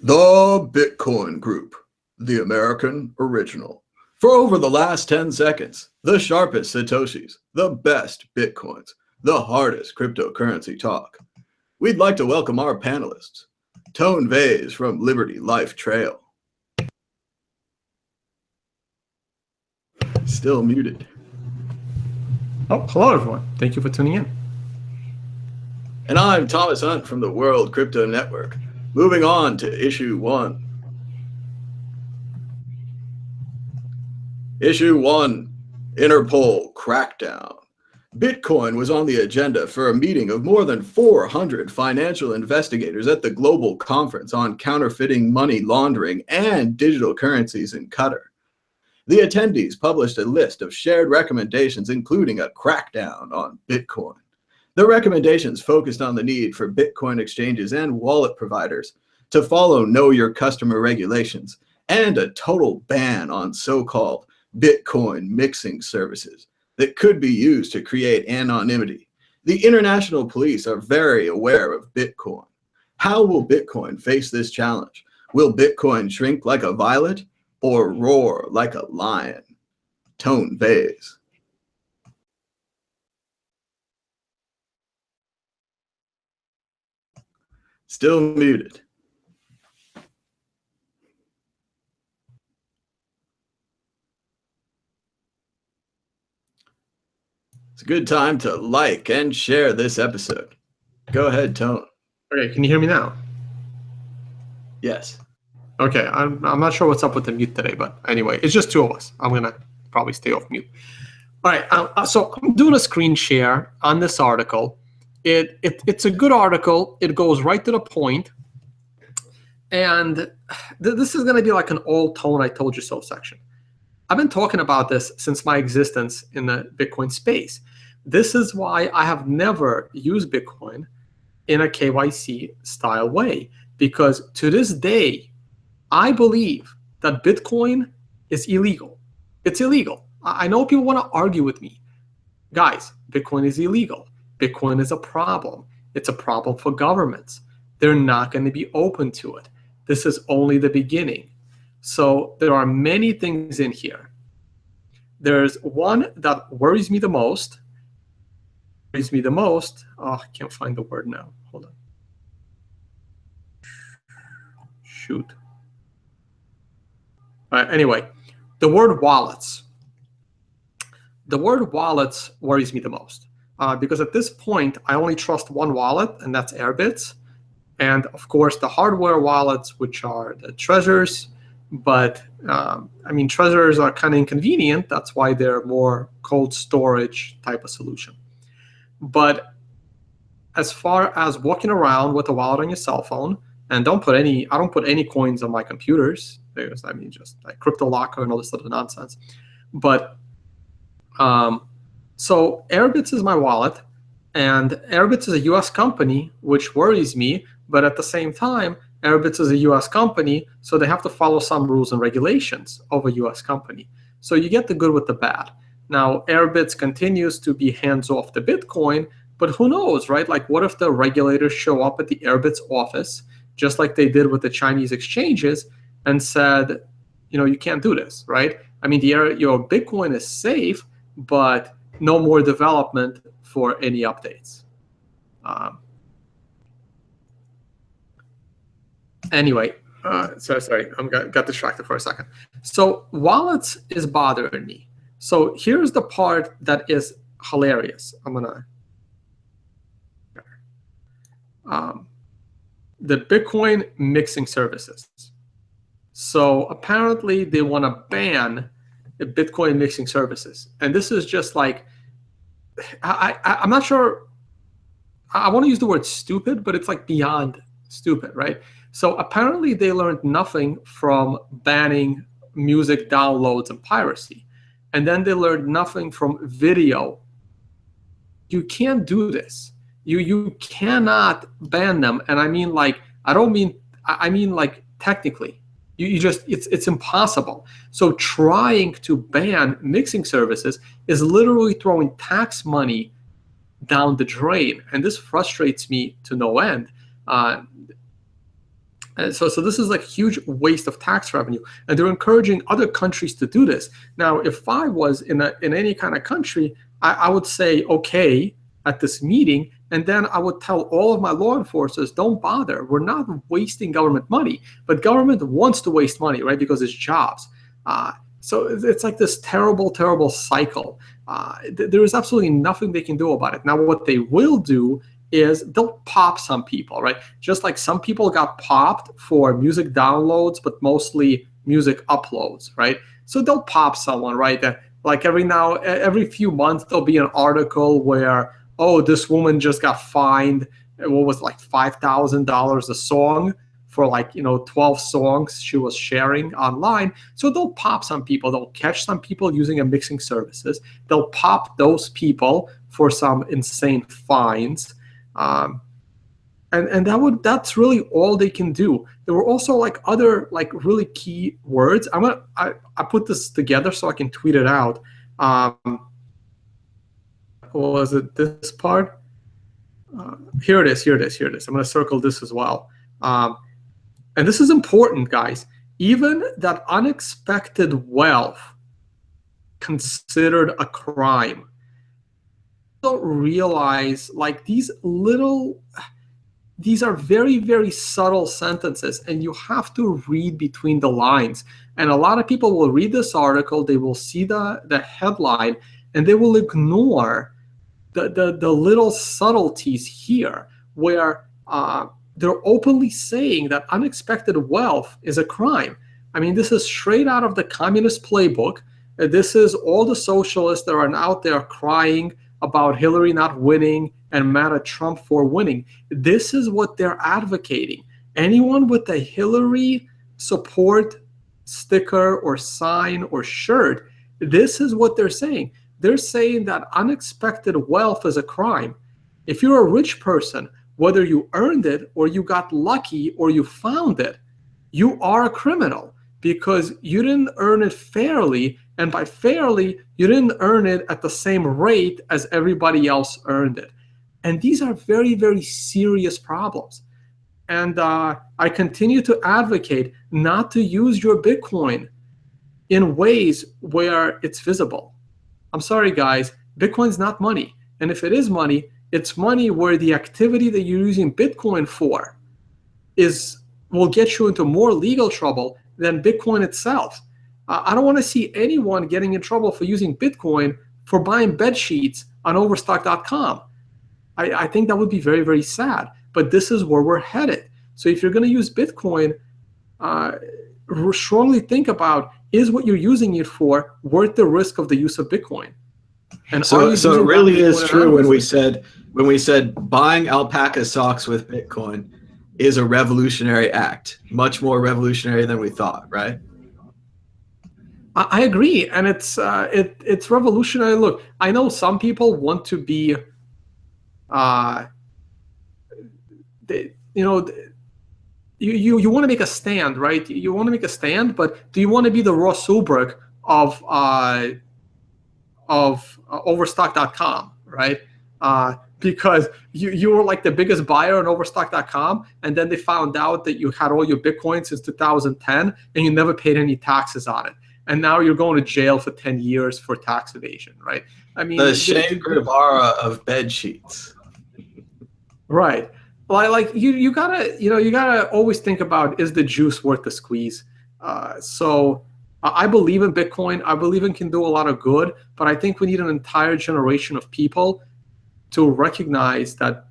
The Bitcoin Group, the American original. For over the last 10 seconds, the sharpest Satoshis, the best Bitcoins, the hardest cryptocurrency talk. We'd like to welcome our panelists. Tone Vase from Liberty Life Trail. Still muted. Oh, hello everyone. Thank you for tuning in. And I'm Thomas Hunt from the World Crypto Network. Moving on to issue 1. Issue 1, Interpol Crackdown. Bitcoin was on the agenda for a meeting of more than 400 financial investigators at the Global Conference on Counterfeiting, Money Laundering, and Digital Currencies in Qatar. The attendees published a list of shared recommendations, including a crackdown on Bitcoin. The recommendations focused on the need for Bitcoin exchanges and wallet providers to follow Know Your Customer regulations and a total ban on so-called Bitcoin mixing services that could be used to create anonymity. The international police are very aware of Bitcoin. How will Bitcoin face this challenge? Will Bitcoin shrink like a violet or roar like a lion? Tone Vase. Still muted. It's a good time to like and share this episode. Go ahead, Tone. Okay, can you hear me now? Yes. Okay, I'm not sure what's up with the mute today, but anyway, it's just two of us. I'm gonna probably stay off mute. All right, so I'm doing a screen share on this article. It's a good article. It goes right to the point. And this is going to be like an old Tone I told you so section. I've been talking about this since my existence in the Bitcoin space. This is why I have never used Bitcoin in a KYC style way, because to this day, I believe that Bitcoin is illegal. It's illegal. I know people want to argue with me. Guys, Bitcoin is illegal. Bitcoin is a problem. It's a problem for governments. They're not going to be open to it. This is only the beginning. So there are many things in here. There's one that worries me the most. Oh, I can't find the word now. Hold on. Shoot. All right, anyway, the word wallets. The word wallets worries me the most. Because at this point, I only trust one wallet, and that's Airbitz. And of course, the hardware wallets, which are the Trezors. But I mean, Trezors are kind of inconvenient. That's why they're more cold storage type of solution. But as far as walking around with a wallet on your cell phone, and I don't put any coins on my computers. There's, I mean, just like crypto locker and all this other nonsense. But so Airbitz is my wallet, and Airbitz is a US company, which worries me, but at the same time, Airbitz is a US company, so they have to follow some rules and regulations of a US company. So you get the good with the bad. Now, Airbitz continues to be hands off the Bitcoin, but who knows, right? Like, what if the regulators show up at the Airbitz office, just like they did with the Chinese exchanges, and said, you know, you can't do this, right? I mean, your Bitcoin is safe, but no more development for any updates. Anyway, sorry, I got distracted for a second. So wallets is bothering me. So here's the part that is hilarious. I'm gonna the Bitcoin mixing services. So apparently they want to ban the Bitcoin mixing services. And this is just like, I'm not sure, I want to use the word stupid, but it's like beyond stupid, right? So apparently they learned nothing from banning music downloads and piracy. And then they learned nothing from video. You can't do this. You cannot ban them. And I mean, like, I mean like technically. You just, it's impossible. So trying to ban mixing services is literally throwing tax money down the drain. And this frustrates me to no end. So this is like a huge waste of tax revenue, and they're encouraging other countries to do this. Now, if I was in any kind of country, I would say okay at this meeting, and then I would tell all of my law enforcers, don't bother. We're not wasting government money, but government wants to waste money, right? Because it's jobs. So it's like this terrible, terrible cycle. There is absolutely nothing they can do about it. Now, what they will do is they'll pop some people, right? Just like some people got popped for music downloads, but mostly music uploads, right? So they'll pop someone, right? Like every few months, there'll be an article where, oh, this woman just got fined, what was it, like $5,000 a song for 12 songs she was sharing online. So they'll pop some people. They'll catch some people using a mixing services. They'll pop those people for some insane fines. And that's really all they can do. There were also other really key words. I put this together so I can tweet it out. Was it this part? Here it is. I'm going to circle this as well. And this is important, guys. Even that unexpected wealth considered a crime. Don't realize these are very, very subtle sentences, and you have to read between the lines. And a lot of people will read this article, they will see the headline, and they will ignore the little subtleties here where they're openly saying that unexpected wealth is a crime. I mean, this is straight out of the communist playbook. This is all the socialists that are out there crying about Hillary not winning and mad at Trump for winning. This is what they're advocating. Anyone with a Hillary support sticker or sign or shirt, this is what they're saying. They're saying that unexpected wealth is a crime. If you're a rich person, whether you earned it or you got lucky or you found it, you are a criminal because you didn't earn it fairly. And by fairly, you didn't earn it at the same rate as everybody else earned it. And these are very, very serious problems. And I continue to advocate not to use your Bitcoin in ways where it's visible. I'm sorry, guys, Bitcoin's not money. And if it is money, it's money where the activity that you're using Bitcoin for will get you into more legal trouble than Bitcoin itself. I don't want to see anyone getting in trouble for using Bitcoin for buying bed sheets on Overstock.com. I think that would be very, very sad. But this is where we're headed. So if you're going to use Bitcoin, strongly think about, is what you're using it for worth the risk of the use of Bitcoin? And so it really is true when we said buying alpaca socks with Bitcoin is a revolutionary act, much more revolutionary than we thought, right? I agree, and it's revolutionary. Look, I know some people want to be, you want to make a stand, right? You want to make a stand, but do you want to be the Ross Ulbricht of Overstock.com, right? Because you were like the biggest buyer on Overstock.com, and then they found out that you had all your Bitcoin since 2010, and you never paid any taxes on it. And now you're going to jail for 10 years for tax evasion, right? I mean, the Shane Guevara of bed sheets. Right. Like you gotta always think about, is the juice worth the squeeze? So I believe in Bitcoin. I believe it can do a lot of good, but I think we need an entire generation of people to recognize that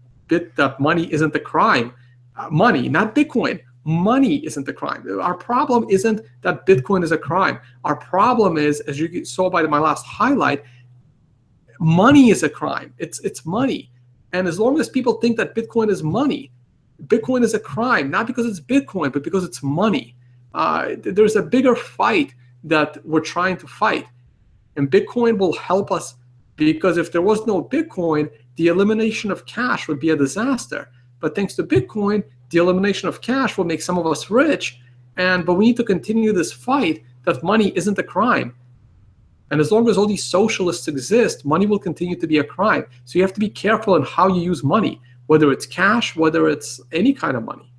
money isn't the crime. Money, not Bitcoin. Money isn't the crime. Our problem isn't that Bitcoin is a crime. Our problem is, as you saw by my last highlight, money is a crime. It's money. And as long as people think that Bitcoin is money, Bitcoin is a crime, not because it's Bitcoin, but because it's money. There's a bigger fight that we're trying to fight. And Bitcoin will help us, because if there was no Bitcoin, the elimination of cash would be a disaster. But thanks to Bitcoin, the elimination of cash will make some of us rich. But we need to continue this fight that money isn't a crime. And as long as all these socialists exist, money will continue to be a crime. So you have to be careful in how you use money, whether it's cash, whether it's any kind of money.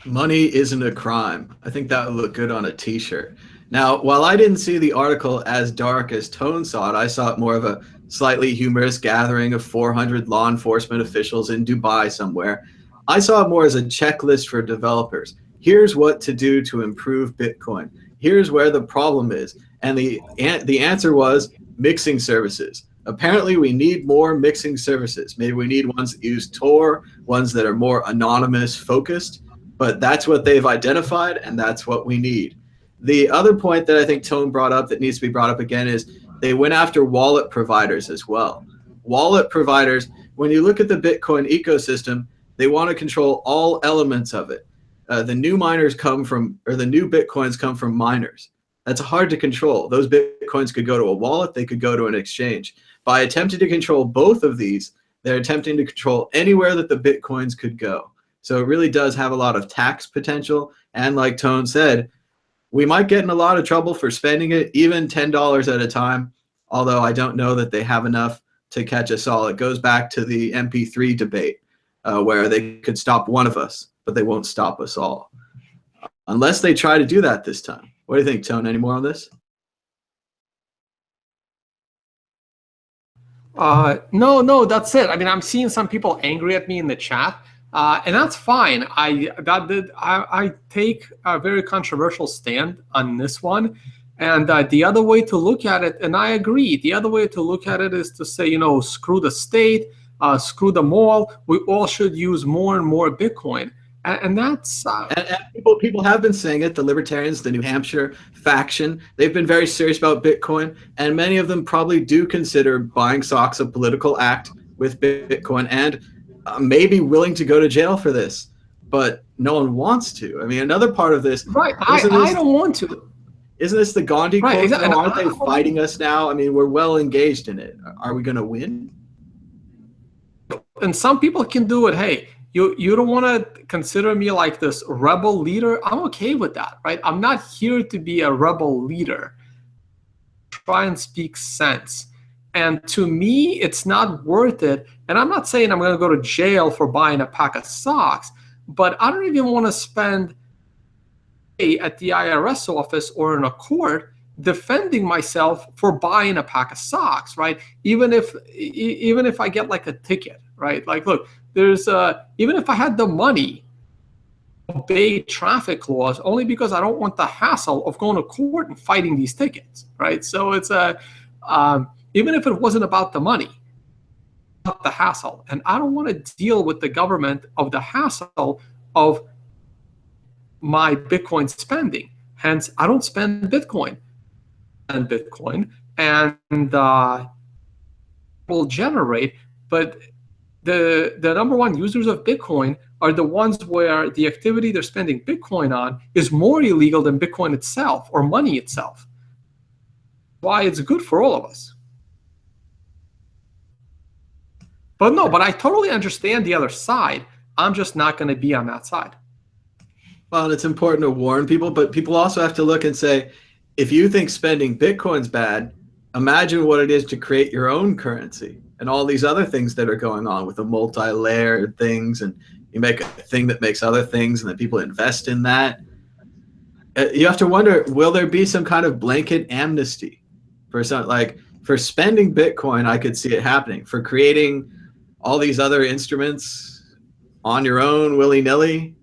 Money isn't a crime. I think that would look good on a t-shirt. Now, while I didn't see the article as dark as Tone saw it, I saw it more of a slightly humorous gathering of 400 law enforcement officials in Dubai somewhere. I saw it more as a checklist for developers. Here's what to do to improve Bitcoin. Here's where the problem is. And the answer was mixing services. Apparently, we need more mixing services. Maybe we need ones that use Tor, ones that are more anonymous, focused. But that's what they've identified, and that's what we need. The other point that I think Tone brought up that needs to be brought up again is they went after wallet providers as well. Wallet providers, when you look at the Bitcoin ecosystem, they want to control all elements of it. The new miners come from, or the new Bitcoins come from miners. That's hard to control. Those Bitcoins could go to a wallet, they could go to an exchange. By attempting to control both of these, they're attempting to control anywhere that the Bitcoins could go. So it really does have a lot of tax potential. And like Tone said, we might get in a lot of trouble for spending it, even $10 at a time, although I don't know that they have enough to catch us all. It goes back to the MP3 debate where they could stop one of us, but they won't stop us all. Unless they try to do that this time. What do you think, Tone? Any more on this? No, that's it. I mean, I'm seeing some people angry at me in the chat. And that's fine. I take a very controversial stand on this one. And the other way to look at it, and I agree, the other way to look at it is to say, screw the state, screw them all. We all should use more and more Bitcoin. And that's... And people have been saying it, the Libertarians, the New Hampshire faction, they've been very serious about Bitcoin. And many of them probably do consider buying stocks a political act with Bitcoin and maybe willing to go to jail for this, but no one wants to. I mean, another part of this, right? I don't want to. Isn't this the Gandhi quote? Exactly. Aren't they fighting us now? I mean, we're well engaged in it. Are we going to win? And some people can do it. Hey, you don't want to consider me like this rebel leader. I'm okay with that, right? I'm not here to be a rebel leader. Try and speak sense. And to me, it's not worth it. And I'm not saying I'm going to go to jail for buying a pack of socks, but I don't even want to spend at the IRS office or in a court defending myself for buying a pack of socks, right? Even if I get like a ticket, right? Like, look, there's even if I had the money to obey traffic laws, only because I don't want the hassle of going to court and fighting these tickets, right? So it's even if it wasn't about the money, about the hassle. And I don't want to deal with the government of the hassle of my Bitcoin spending. Hence, I don't spend Bitcoin. And Bitcoin will generate, but the number one users of Bitcoin are the ones where the activity they're spending Bitcoin on is more illegal than Bitcoin itself or money itself. Why it's good for all of us. But I totally understand the other side. I'm just not going to be on that side. Well, it's important to warn people, but people also have to look and say, if you think spending Bitcoin's bad, imagine what it is to create your own currency and all these other things that are going on with the multi-layered things, and you make a thing that makes other things and then people invest in that. You have to wonder, will there be some kind of blanket amnesty for something like for spending Bitcoin? I could see it happening. For creating all these other instruments on your own willy-nilly,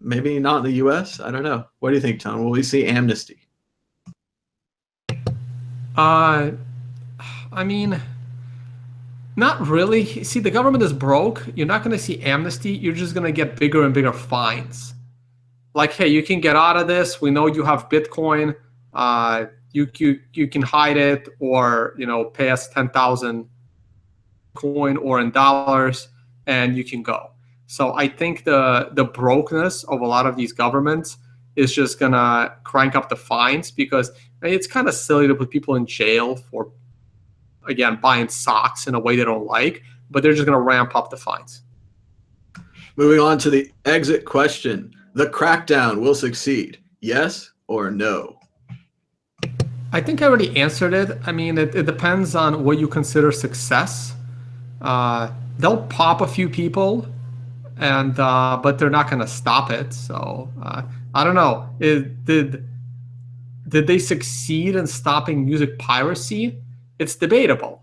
maybe not in the US. I don't know. What do you think, Tom? Will we see amnesty? I mean, not really. See, the government is broke. You're not going to see amnesty. You're just going to get bigger and bigger fines. Like, hey, you can get out of this. We know you have Bitcoin. You can hide it, or pay us 10,000 coin or in dollars, and you can go. So I think the brokenness of a lot of these governments is just gonna crank up the fines, because it's kind of silly to put people in jail for, again, buying socks in a way they don't like, but they're just gonna ramp up the fines. Moving on to the exit question. The crackdown will succeed, yes or no? I think I already answered it. I mean, it depends on what you consider success. They'll pop a few people, and but they're not going to stop it. So I don't know. Did they succeed in stopping music piracy? It's debatable.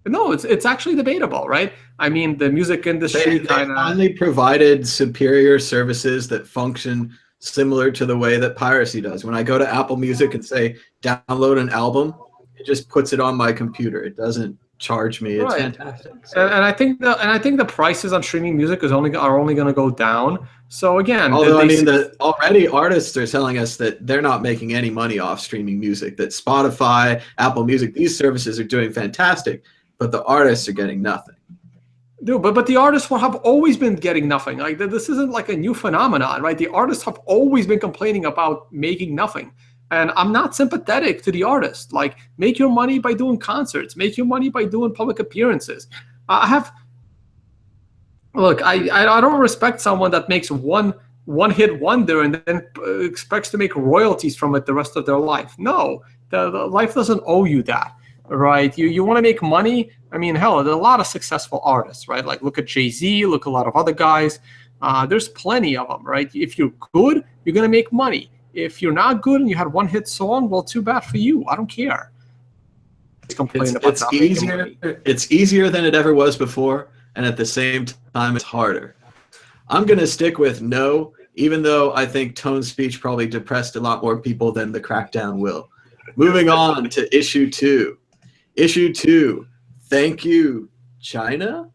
No, it's actually debatable, right? I mean, the music industry They kind of finally provided superior services that function similar to the way that piracy does. When I go to Apple Music and say download an album, it just puts it on my computer. It doesn't charge me. It's right. fantastic. So, And I think the prices on streaming music are only going to go down. So again, although I mean, already artists are telling us that they're not making any money off streaming music. That Spotify, Apple Music, these services are doing fantastic, but the artists are getting nothing. Dude, but the artists have always been getting nothing. Like this isn't like a new phenomenon, right? The artists have always been complaining about making nothing. And I'm not sympathetic to the artist. Like, make your money by doing concerts, make your money by doing public appearances. I don't respect someone that makes one hit wonder and then expects to make royalties from it the rest of their life. No, the life doesn't owe you that, right? You want to make money. I mean, hell, there's a lot of successful artists, right? Like, look at Jay-Z, look at a lot of other guys. There's plenty of them, right? If you're good, you're going to make money. If you're not good and you had one hit song, well, too bad for you. I don't care. It's easier than it ever was before, and at the same time, it's harder. I'm going to stick with no, even though I think tone speech probably depressed a lot more people than the crackdown will. Moving on to issue 2. Issue 2, thank you, China?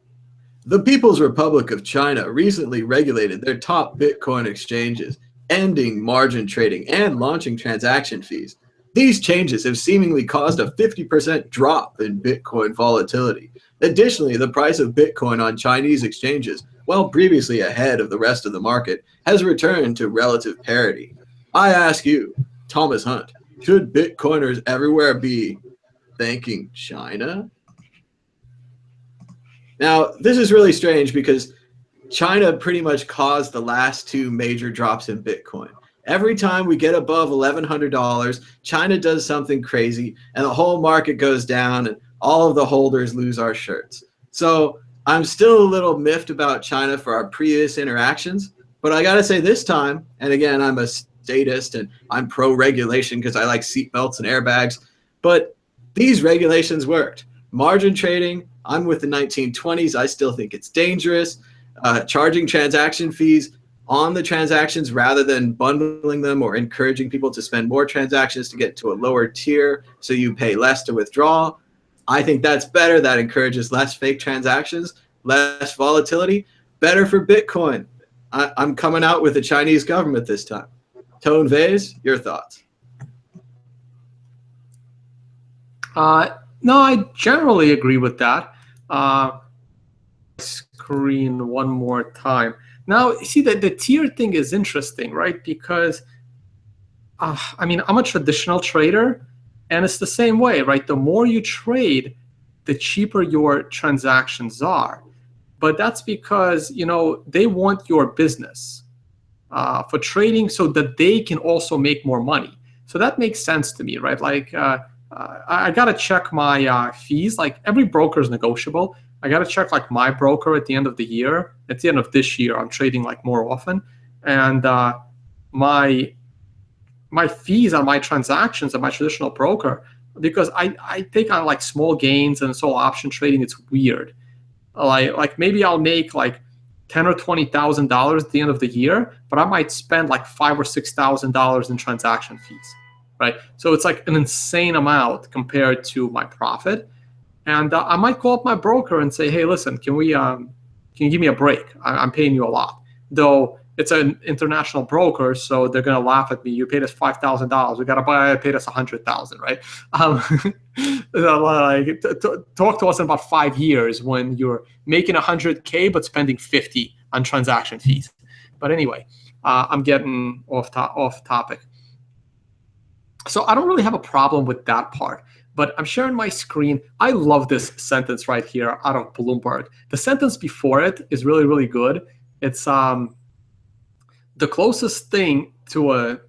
The People's Republic of China recently regulated their top Bitcoin exchanges, ending margin trading and launching transaction fees. These changes have seemingly caused a 50% drop in Bitcoin volatility. Additionally, the price of Bitcoin on Chinese exchanges, while previously ahead of the rest of the market, has returned to relative parity. I ask you, Thomas Hunt, should Bitcoiners everywhere be thanking China? Now, this is really strange because China pretty much caused the last 2 major drops in Bitcoin. Every time we get above $1,100, China does something crazy and the whole market goes down and all of the holders lose our shirts. So I'm still a little miffed about China for our previous interactions, but I gotta say this time, and again, I'm a statist and I'm pro-regulation because I like seatbelts and airbags, but these regulations worked. Margin trading, I'm with the 1920s. I still think it's dangerous. Charging transaction fees on the transactions rather than bundling them or encouraging people to spend more transactions to get to a lower tier so you pay less to withdraw. I think that's better. That encourages less fake transactions, less volatility, better for Bitcoin. I'm coming out with the Chinese government this time. Tone Vase, your thoughts? No, I generally agree with that. Screen one more time. Now, see that the tier thing is interesting, right? Because I mean, I'm a traditional trader, and it's the same way, right? The more you trade, the cheaper your transactions are. But that's because, you know, they want your business for trading so that they can also make more money. So that makes sense to me, right? Like, I got to check my fees. Like, every broker is negotiable. I got to check like my broker at the end of the year. At the end of this year, I'm trading like more often. And my fees on my transactions at my traditional broker, because I take on like small gains and so option trading, it's weird. Like maybe I'll make like $10,000 or $20,000 at the end of the year, but I might spend like $5,000 or $6,000 in transaction fees, right? So it's like an insane amount compared to my profit. And I might call up my broker and say, hey, listen, can you give me a break? I'm paying you a lot. Though it's an international broker, so they're going to laugh at me. You paid us $5,000. We got to pay us $100,000, right? Talk to us in about 5 years when you're making $100K but spending $50 on transaction fees. But anyway, I'm getting off topic. So I don't really have a problem with that part. But I'm sharing my screen. I love this sentence right here out of Bloomberg. The sentence before it is really, really good. It's the closest thing to a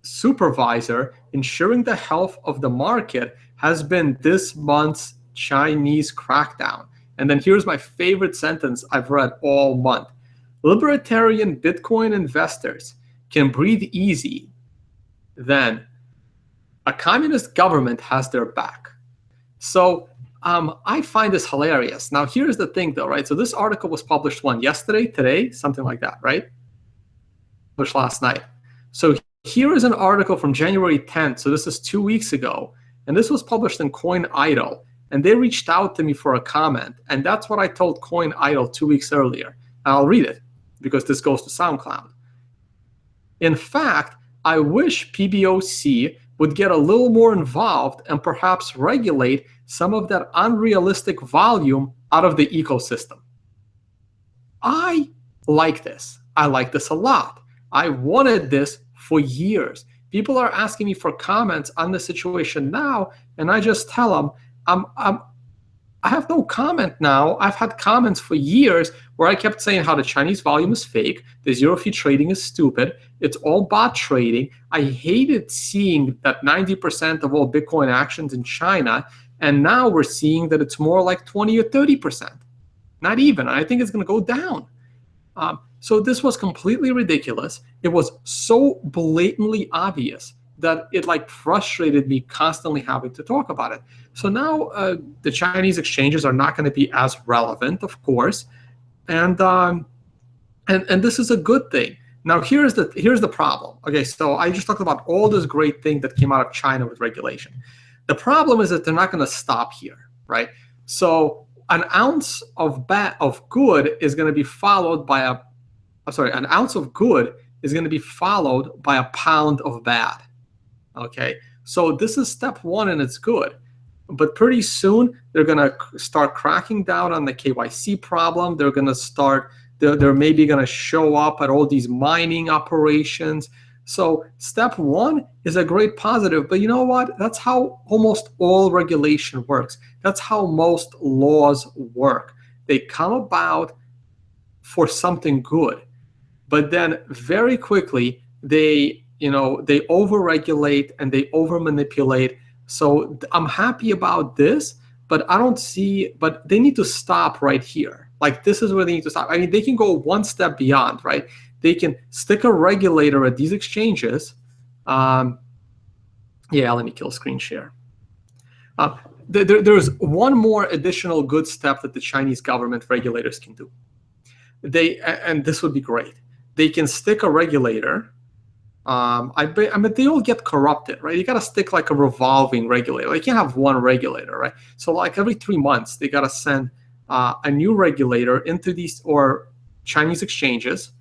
supervisor ensuring the health of the market has been this month's Chinese crackdown. And then here's my favorite sentence I've read all month. libertarian Bitcoin investors can breathe easy, then a communist government has their back. So I find this hilarious. Now, here's the thing, though, right? So this article was published yesterday, today, something like that, right? Published last night. So here is an article from January 10th. So this is 2 weeks ago. And this was published in Coin Idol. And they reached out to me for a comment. And that's what I told Coin Idol 2 weeks earlier. And I'll read it because this goes to SoundCloud. In fact, I wish PBOC would get a little more involved and perhaps regulate some of that unrealistic volume out of the ecosystem. I like this. I like this a lot. I wanted this for years. People are asking me for comments on the situation now, and I just tell them, I have no comment now. I've had comments for years where I kept saying how the Chinese volume is fake, the zero fee trading is stupid, it's all bot trading. I hated seeing that 90% of all Bitcoin actions in China, and now we're seeing that it's more like 20 or 30%. Not even. I think it's going to go down. So this was completely ridiculous. It was so blatantly obvious that it frustrated me constantly having to talk about it. So now the Chinese exchanges are not going to be as relevant, of course, and this is a good thing. Now here's the problem. Okay, so I just talked about all this great thing that came out of China with regulation. The problem is that they're not going to stop here, right? So an ounce of good is going to be followed by an ounce of good is going to be followed by a pound of bad. Okay, so this is step one and it's good. But pretty soon they're going to start cracking down on the KYC problem. They're going to start, they're maybe going to show up at all these mining operations. So step one is a great positive, but you know what? That's how almost all regulation works. That's how most laws work. They come about for something good, but then very quickly they over-regulate and they over-manipulate. So I'm happy about this, but but they need to stop right here. This is where they need to stop. I mean, they can go one step beyond, right? They can stick a regulator at these exchanges. Let me kill screen share. There's one more additional good step that the Chinese government regulators can do. And this would be great. They can stick a regulator. I mean, they all get corrupted, right? You got to stick a revolving regulator. You can't have one regulator, right? So every 3 months, they got to send a new regulator into these or Chinese exchanges.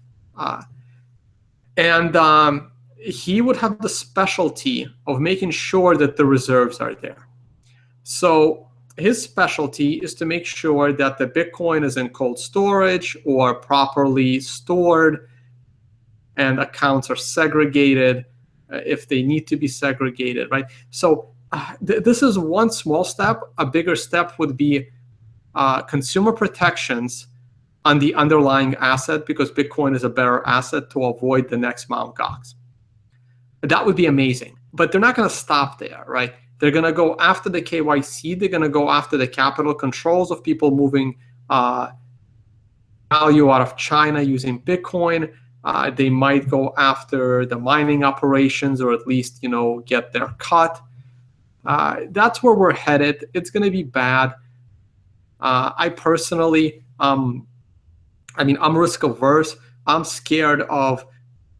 And he would have the specialty of making sure that the reserves are there. So his specialty is to make sure that the Bitcoin is in cold storage or properly stored, and accounts are segregated if they need to be segregated, right? So this is one small step. A bigger step would be consumer protections on the underlying asset, because Bitcoin is a better asset to avoid the next Mt. Gox. That would be amazing. But they're not going to stop there, right? They're going to go after the KYC. They're going to go after the capital controls of people moving value out of China using Bitcoin. They might go after the mining operations, or at least, get their cut. That's where we're headed. It's going to be bad. I personally, I'm risk averse. I'm scared of,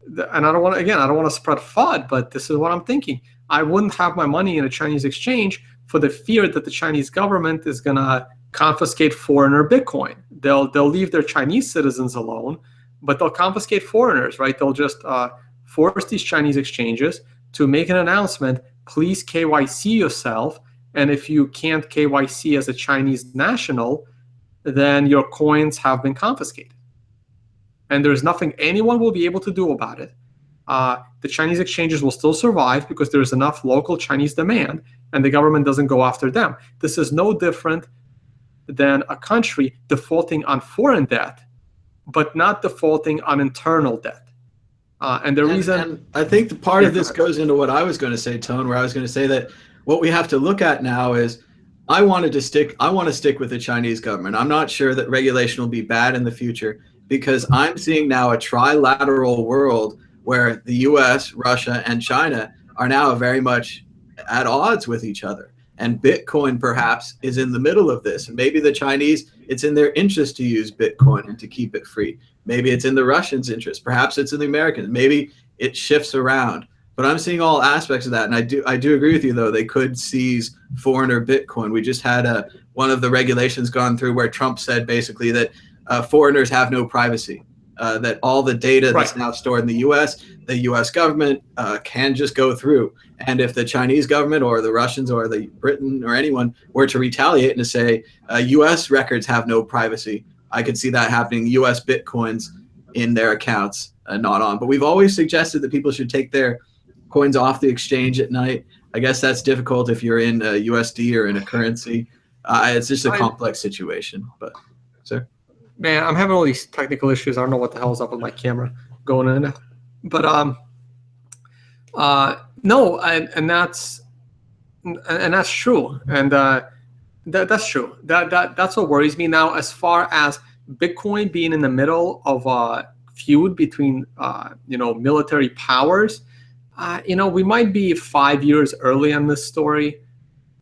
and I don't want to spread FUD, but this is what I'm thinking. I wouldn't have my money in a Chinese exchange for the fear that the Chinese government is going to confiscate foreigner Bitcoin. They'll leave their Chinese citizens alone, but they'll confiscate foreigners, right? They'll just force these Chinese exchanges to make an announcement, please KYC yourself, and if you can't KYC as a Chinese national, then your coins have been confiscated. And there's nothing anyone will be able to do about it. The Chinese exchanges will still survive because there's enough local Chinese demand, and the government doesn't go after them. This is no different than a country defaulting on foreign debt, but not defaulting on internal debt. And I think the part of this goes into what I was going to say, Tone, where I was going to say that what we have to look at now is I want to stick with the Chinese government. I'm not sure that regulation will be bad in the future. because I'm seeing now a trilateral world where the US, Russia, and China are now very much at odds with each other. And Bitcoin perhaps is in the middle of this. And maybe the Chinese, it's in their interest to use Bitcoin and to keep it free. Maybe it's in the Russians' interest. Perhaps it's in the Americans. Maybe it shifts around. But I'm seeing all aspects of that. And I do agree with you, though. They could seize foreigner Bitcoin. We just had one of the regulations gone through where Trump said basically that foreigners have no privacy, that all the data that's now stored in the US government can just go through. And if the Chinese government or the Russians or the Britain or anyone were to retaliate and to say US records have no privacy, I could see that happening. US Bitcoins in their accounts, not on. But we've always suggested that people should take their coins off the exchange at night. I guess that's difficult if you're in USD or in a currency. It's just a complex situation. But, sir? Man, I'm having all these technical issues. I don't know what the hell is up with my camera going in. But no, and that's true, and that's true. That's what worries me now. As far as Bitcoin being in the middle of a feud between military powers, we might be 5 years early on this story.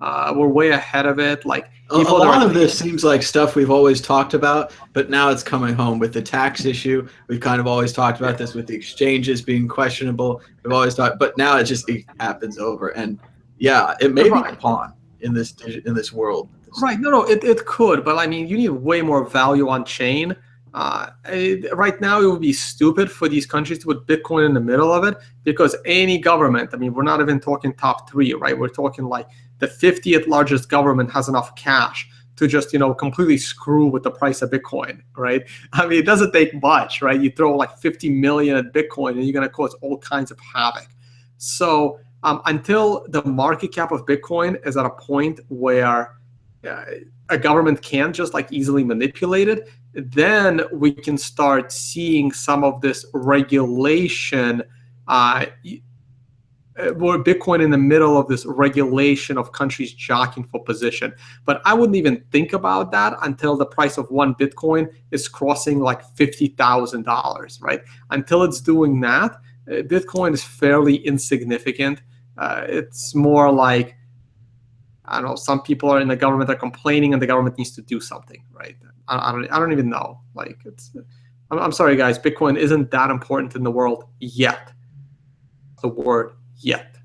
We're way ahead of it. Like a lot of this seems like stuff we've always talked about, but now it's coming home with the tax issue. We've kind of always talked about this with the exchanges being questionable. We've always talked, but now it happens over. And yeah, it may be a pawn in this world. Right? No, it could, but I mean, you need way more value on chain. Right now, it would be stupid for these countries to put Bitcoin in the middle of it, because any government, I mean, we're not even talking top 3, right? We're talking like the 50th largest government has enough cash to just, completely screw with the price of Bitcoin, right? I mean, it doesn't take much, right? You throw like 50 million at Bitcoin and you're going to cause all kinds of havoc. So until the market cap of Bitcoin is at a point where a government can't just like easily manipulate it, then we can start seeing some of this regulation, where Bitcoin in the middle of this regulation of countries jockeying for position. But I wouldn't even think about that until the price of one Bitcoin is crossing like $50,000, right? Until it's doing that, Bitcoin is fairly insignificant. It's more like, I don't know, some people are in the government are complaining and the government needs to do something, right? I don't even know. Like, I'm sorry, guys, Bitcoin isn't that important in the world yet. The word yet.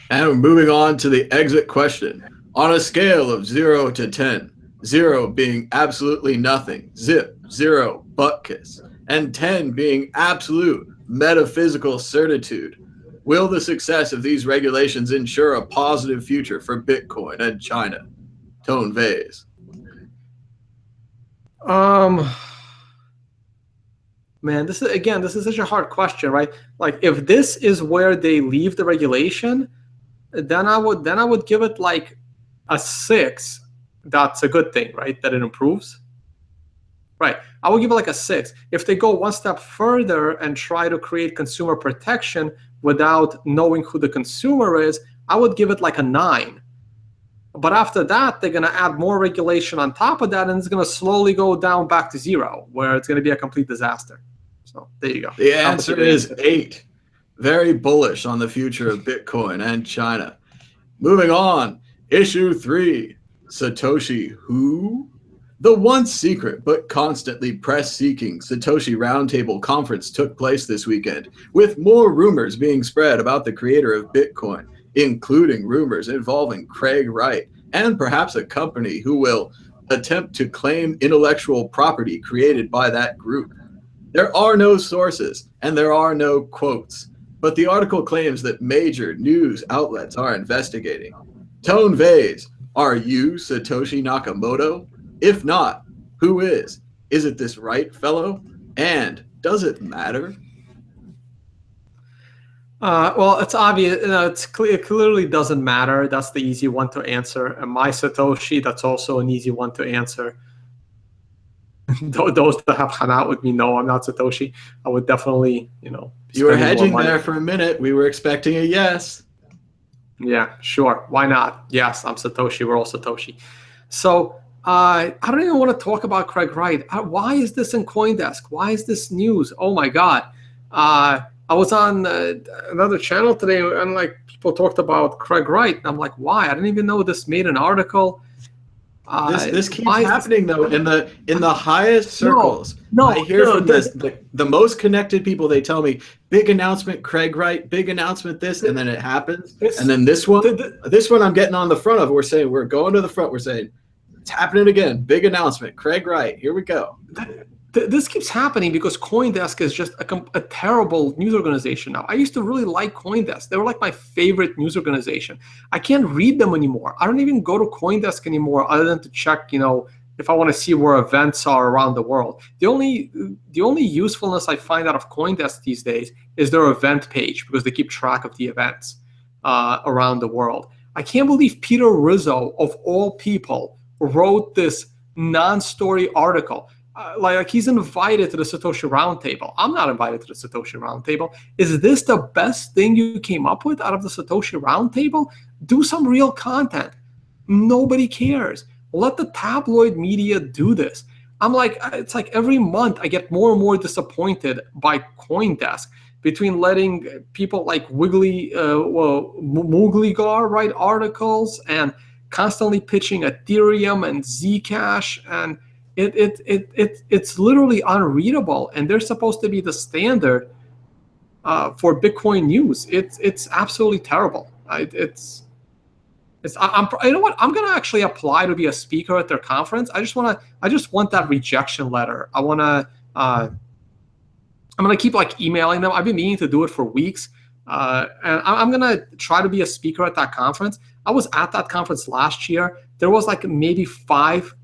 And we're moving on to the exit question. On a scale of 0 to 10, 0 being absolutely nothing, zip, 0, butt kiss, and 10 being absolute metaphysical certitude, will the success of these regulations ensure a positive future for Bitcoin and China? Tone Vase. Man, this is such a hard question, right? Like, if this is where they leave the regulation, then I would give it like a 6. That's a good thing, right? That it improves. Right. I would give it like a 6. If they go one step further and try to create consumer protection without knowing who the consumer is, I would give it like a 9. But after that, they're going to add more regulation on top of that, and it's going to slowly go down back to 0, where it's going to be a complete disaster. So there you go. The answer is 8. Very bullish on the future of Bitcoin and China. Moving on, issue 3, Satoshi who? The once secret but constantly press-seeking Satoshi Roundtable Conference took place this weekend, with more rumors being spread about the creator of Bitcoin, including rumors involving Craig Wright and perhaps a company who will attempt to claim intellectual property created by that group. There are no sources and there are no quotes, but the article claims that major news outlets are investigating. Tone Vase, are you Satoshi Nakamoto? If not, who is? Is it this Wright fellow? And does it matter? Well, it's obvious. It clearly doesn't matter. That's the easy one to answer. And my Satoshi, that's also an easy one to answer. Those that have hung out with me know I'm not Satoshi. I would definitely, You were hedging there for a minute. We were expecting a yes. Yeah, sure. Why not? Yes, I'm Satoshi. We're all Satoshi. So I don't even want to talk about Craig Wright. Why is this in CoinDesk? Why is this news? Oh my God. I was on another channel today, and like people talked about Craig Wright. And I'm like, why? I didn't even know this made an article. This keeps happening though in the highest circles. No, I hear from the most connected people. They tell me big announcement, Craig Wright, big announcement, this, and then it happens. And then this one I'm getting on the front of. We're going to the front. We're saying it's happening again. Big announcement, Craig Wright. Here we go. This keeps happening because CoinDesk is just a terrible news organization now. I used to really like CoinDesk. They were like my favorite news organization. I can't read them anymore. I don't even go to CoinDesk anymore other than to check, if I want to see where events are around the world. The only usefulness I find out of CoinDesk these days is their event page because they keep track of the events around the world. I can't believe Peter Rizzo, of all people, wrote this non-story article. Like he's invited to the Satoshi Roundtable. I'm not invited to the Satoshi Roundtable. Is this the best thing you came up with out of the Satoshi Roundtable? Do some real content. Nobody cares. Let the tabloid media do this. I'm like, it's like every month I get more and more disappointed by CoinDesk between letting people like Mugligar write articles and constantly pitching Ethereum and Zcash, and it's literally unreadable, and they're supposed to be the standard for Bitcoin news. It's absolutely terrible. You know what? I'm gonna actually apply to be a speaker at their conference. I just want that rejection letter. I'm gonna keep like emailing them. I've been meaning to do it for weeks, and I'm gonna try to be a speaker at that conference. I was at that conference last year. There was like maybe five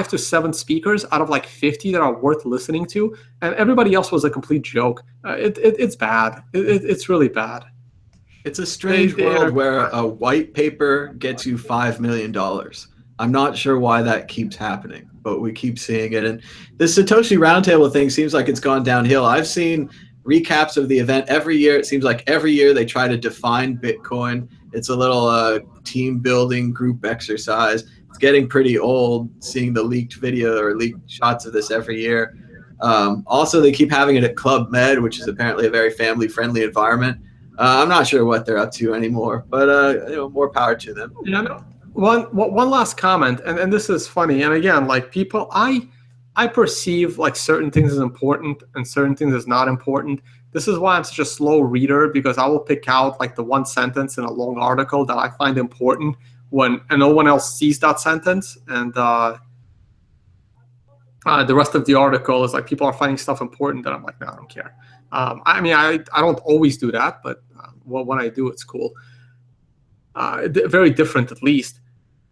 to seven speakers out of like 50 that are worth listening to, and everybody else was a complete joke. It's bad. It's really bad. It's a strange world where a white paper gets you $5 million. I'm not sure why that keeps happening, but we keep seeing it. And the Satoshi Roundtable thing seems like it's gone downhill. I've seen recaps of the event every year. It seems like every year they try to define Bitcoin. It's a little team building group exercise. It's getting pretty old seeing the leaked video or leaked shots of this every year. Also, they keep having it at Club Med, which is apparently a very family-friendly environment. I'm not sure what they're up to anymore, but more power to them. One last comment, and this is funny. And again, like people, I perceive like certain things as important and certain things as not important. This is why I'm such a slow reader, because I will pick out like the one sentence in a long article that I find important and no one else sees that sentence, and the rest of the article is like people are finding stuff important that I'm like, no, I don't care. I mean, I don't always do that, but when I do, it's cool. Very different, at least.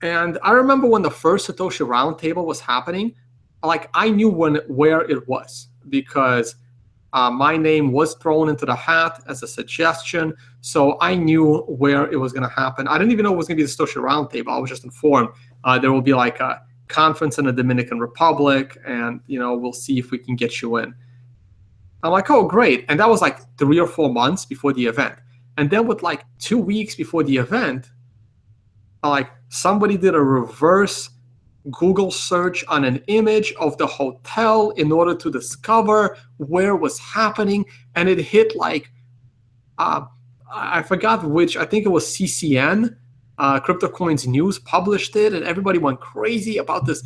And I remember when the first Satoshi Roundtable was happening, like I knew where it was, because my name was thrown into the hat as a suggestion, so I knew where it was going to happen. I didn't even know it was going to be the Satoshi Roundtable. I was just informed there will be like a conference in the Dominican Republic, and we'll see if we can get you in. I'm like, oh, great. And that was like 3 or 4 months before the event. And then with like 2 weeks before the event, like somebody did a reverse Google search on an image of the hotel in order to discover where it was happening. And it hit like, I forgot which, I think it was CCN, CryptoCoins News published it, and everybody went crazy about this,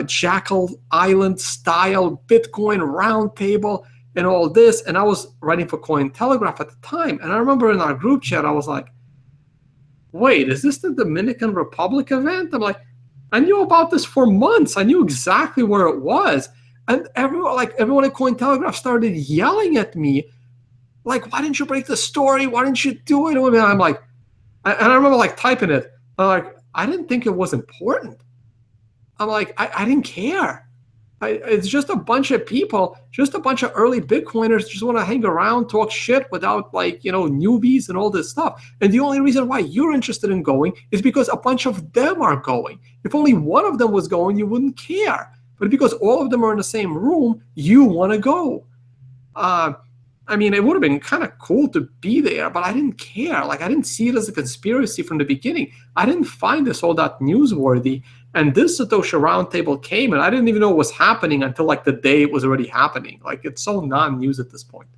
Jackal Island style Bitcoin roundtable and all this. And I was writing for Cointelegraph at the time, and I remember in our group chat, I was like, "Wait, is this the Dominican Republic event?" I'm like, I knew about this for months. I knew exactly where it was, and everyone at Cointelegraph started yelling at me, like, "Why didn't you break the story? Why didn't you do it?" And I'm like. And I remember like typing it. I'm like, I didn't think it was important. I'm like, I didn't care. It's just a bunch of people, just a bunch of early Bitcoiners just want to hang around, talk shit without like, newbies and all this stuff. And the only reason why you're interested in going is because a bunch of them are going. If only one of them was going, you wouldn't care. But because all of them are in the same room, you want to go. I mean, it would have been kind of cool to be there, but I didn't care. Like, I didn't see it as a conspiracy from the beginning. I didn't find this all that newsworthy. And this Satoshi roundtable came, and I didn't even know what was happening until like the day it was already happening. Like, it's so non-news at this point.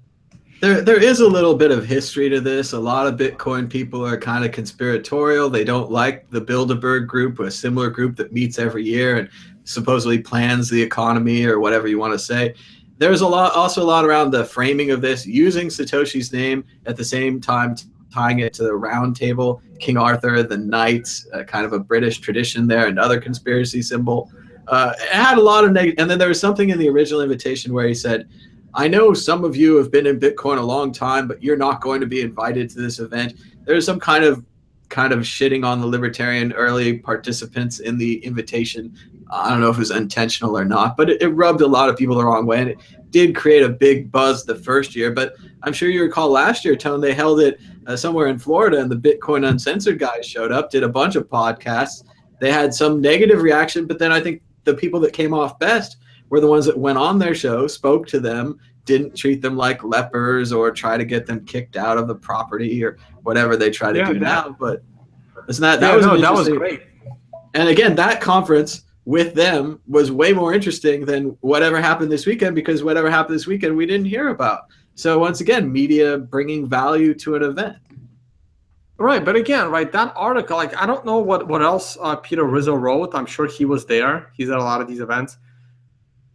There is a little bit of history to this. A lot of Bitcoin people are kind of conspiratorial. They don't like the Bilderberg group, a similar group that meets every year and supposedly plans the economy or whatever you want to say. There's also a lot around the framing of this, using Satoshi's name at the same time tying it to the round table, King Arthur, the knights, kind of a British tradition there, another conspiracy symbol. It had a lot of negative, and then there was something in the original invitation where he said, I know some of you have been in Bitcoin a long time, but you're not going to be invited to this event. There's some kind of shitting on the libertarian early participants in the invitation. I don't know if it was intentional or not, but it rubbed a lot of people the wrong way, and it did create a big buzz the first year. But I'm sure you recall last year, Tone, they held it somewhere in Florida, and the Bitcoin Uncensored guys showed up, did a bunch of podcasts. They had some negative reaction, but then I think the people that came off best were the ones that went on their show, spoke to them, didn't treat them like lepers or try to get them kicked out of the property or whatever they try to do now. But that was great. And again, that conference with them was way more interesting than whatever happened this weekend, because whatever happened this weekend we didn't hear about. So once again, media bringing value to an event. Right, but again, right, that article, like, I don't know what else Peter Rizzo wrote. I'm sure he was there. He's at a lot of these events.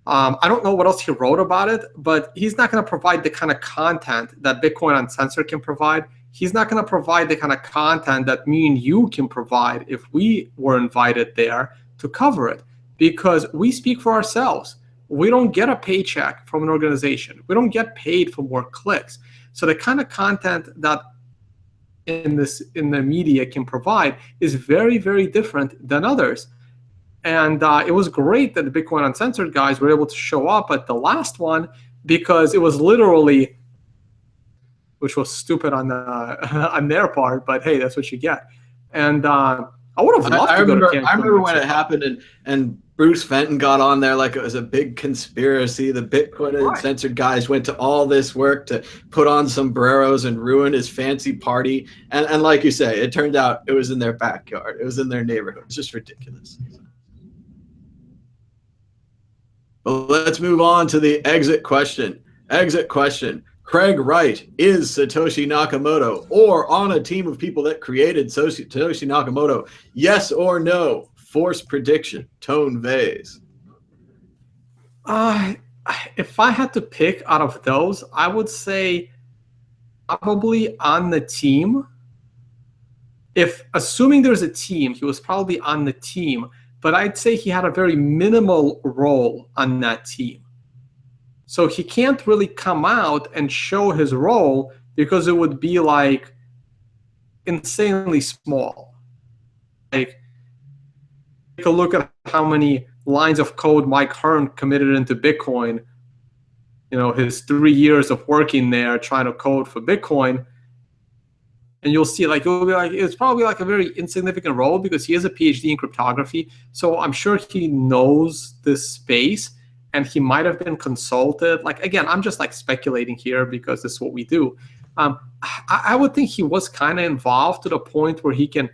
I don't know what else he wrote about it, but he's not going to provide the kind of content that Bitcoin Uncensored can provide. He's not going to provide the kind of content that me and you can provide if we were invited there to cover it, because we speak for ourselves. We don't get a paycheck from an organization. We don't get paid for more clicks. So the kind of content that in the media can provide is very, very different than others. And it was great that the Bitcoin Uncensored guys were able to show up at the last one, because it was literally, which was stupid on their part, but hey, that's what you get. And I would have loved to go to Cancun. I remember when it happened, and Bruce Fenton got on there like it was a big conspiracy. The Bitcoin Uncensored guys went to all this work to put on sombreros and ruin his fancy party. And like you say, it turned out it was in their backyard. It was in their neighborhood. It's just ridiculous. Well, let's move on to the exit question. Exit question. Craig Wright is Satoshi Nakamoto, or on a team of people that created Satoshi Nakamoto? Yes or no? Force prediction. Tone Vase. If I had to pick out of those, I would say probably on the team. If assuming there's a team, he was probably on the team. But I'd say he had a very minimal role on that team. So he can't really come out and show his role, because it would be like insanely small. Like, take a look at how many lines of code Mike Hearn committed into Bitcoin. You know, his 3 years of working there trying to code for Bitcoin. And you'll see, like, it's probably like a very insignificant role, because he has a PhD in cryptography. So I'm sure he knows this space, and he might have been consulted. Like, again, I'm just like speculating here because this is what we do. I would think he was kind of involved to the point where he can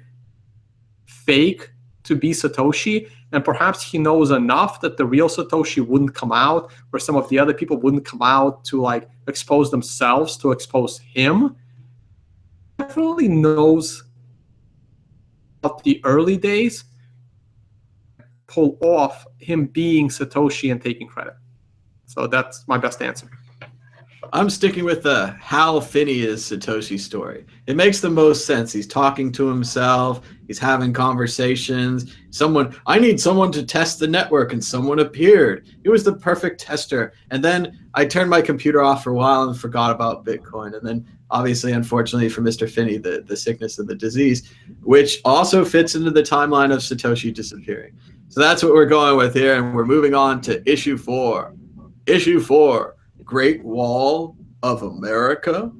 fake to be Satoshi, and perhaps he knows enough that the real Satoshi wouldn't come out, or some of the other people wouldn't come out to like expose themselves to expose him. Definitely knows about the early days, pull off him being Satoshi and taking credit. So that's my best answer. I'm sticking with the Hal Finney is Satoshi story. It makes the most sense. He's talking to himself. He's having conversations. I need someone to test the network, and someone appeared. He was the perfect tester. And then I turned my computer off for a while and forgot about Bitcoin. And then obviously, unfortunately for Mr. Finney, the sickness and the disease, which also fits into the timeline of Satoshi disappearing. So that's what we're going with here. And we're moving on to issue 4. Issue 4. Great Wall of America.